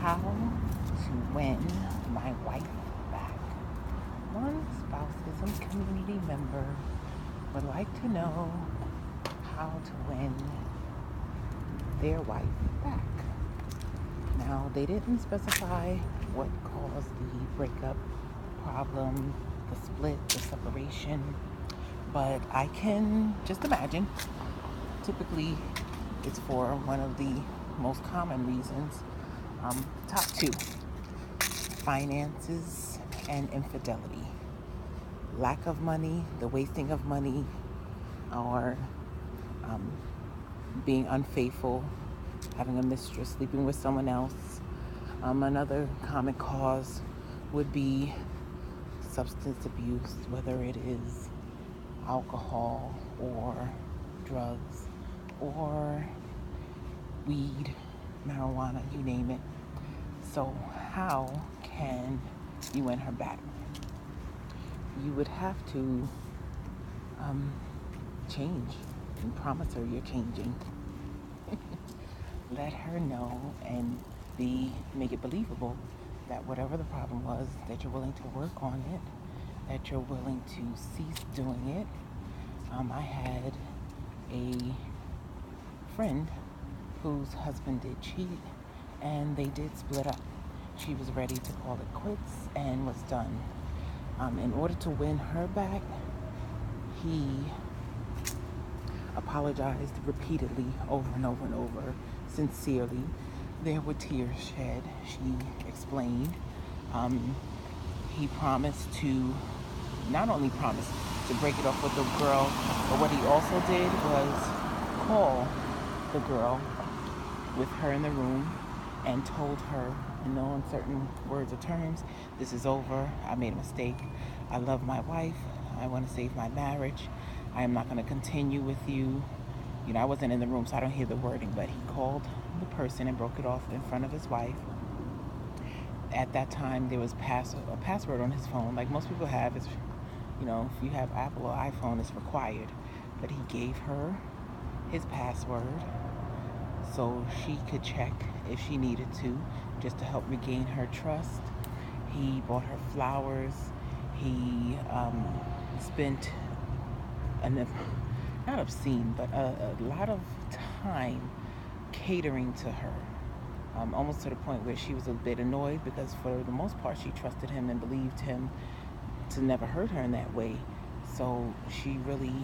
How to win my wife back. One Spousism community member would like to know how to win their wife back. Now, they didn't specify what caused the breakup problem, the split, the separation, but I can just imagine. Typically, it's for one of the most common reasons. Top two: finances and infidelity. Lack of money, the wasting of money, or being unfaithful, having a mistress, sleeping with someone else. Another common cause would be substance abuse, whether it is alcohol or drugs or weed, marijuana, you name it. So how can you win her back? You would have to change and promise her you're changing. Let her know and make it believable that whatever the problem was, that you're willing to work on it, that you're willing to cease doing it. I had a friend whose husband did cheat, and they did split up. She was ready to call it quits and was done. In order to win her back, he apologized repeatedly, over and over and over, sincerely. There were tears shed. She explained. He promised to, not only promised to break it off with the girl, but what he also did was call the girl with her in the room and told her in no uncertain words or terms, this is over, I made a mistake, I love my wife, I want to save my marriage, I am not going to continue with you. I wasn't in the room, so I don't hear the wording, but he called the person and broke it off in front of his wife. At that time, there was a password on his phone, like most people have. It's, if you have Apple or iPhone, it's required. But he gave her his password so she could check if she needed to, just to help regain her trust. He bought her flowers. He spent not obscene, but a lot of time catering to her, almost to the point where she was a bit annoyed, because for the most part she trusted him and believed him to never hurt her in that way. So she really,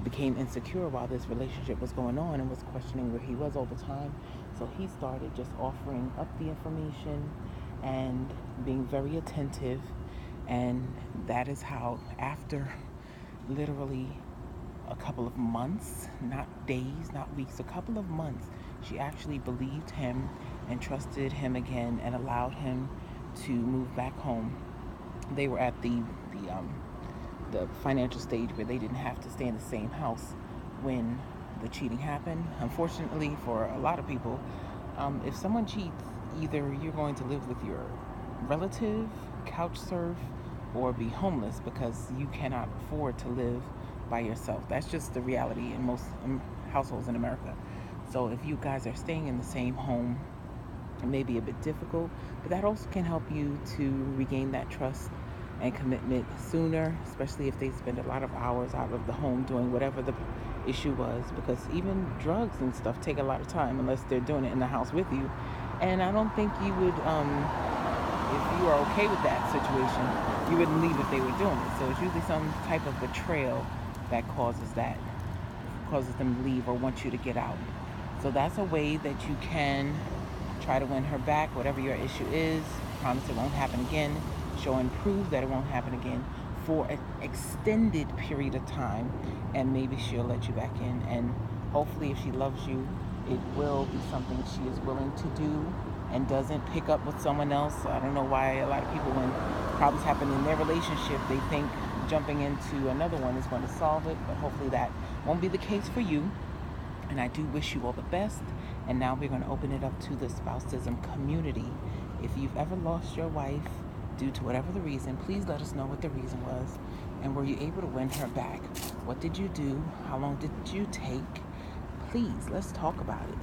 became insecure while this relationship was going on and was questioning where he was all the time. So he started just offering up the information and being very attentive. And that is how, after literally a couple of months, not days, not weeks, a couple of months, she actually believed him and trusted him again and allowed him to move back home. They were at the financial stage where they didn't have to stay in the same house when the cheating happened. Unfortunately, for a lot of people, if someone cheats, either you're going to live with your relative, couch surf, or be homeless because you cannot afford to live by yourself. That's just the reality in most households in America. So if you guys are staying in the same home, it may be a bit difficult, but that also can help you to regain that trust and commitment sooner, especially if they spend a lot of hours out of the home doing whatever the issue was, because even drugs and stuff take a lot of time unless they're doing it in the house with you. And I don't think you would, if you are okay with that situation, you wouldn't leave if they were doing it. So it's usually some type of betrayal that causes them to leave or want you to get out. So that's a way that you can try to win her back, whatever your issue is. Promise it won't happen again. Show and prove that it won't happen again for an extended period of time, and maybe she'll let you back in. And hopefully, if she loves you, it will be something she is willing to do and doesn't pick up with someone else. I don't know why a lot of people, when problems happen in their relationship, they think jumping into another one is going to solve it, but hopefully that won't be the case for you. And I do wish you all the best. And now we're going to open it up to the Spousism community. If you've ever lost your wife due to whatever the reason, please let us know what the reason was. And were you able to win her back? What did you do? How long did you take? Please, let's talk about it.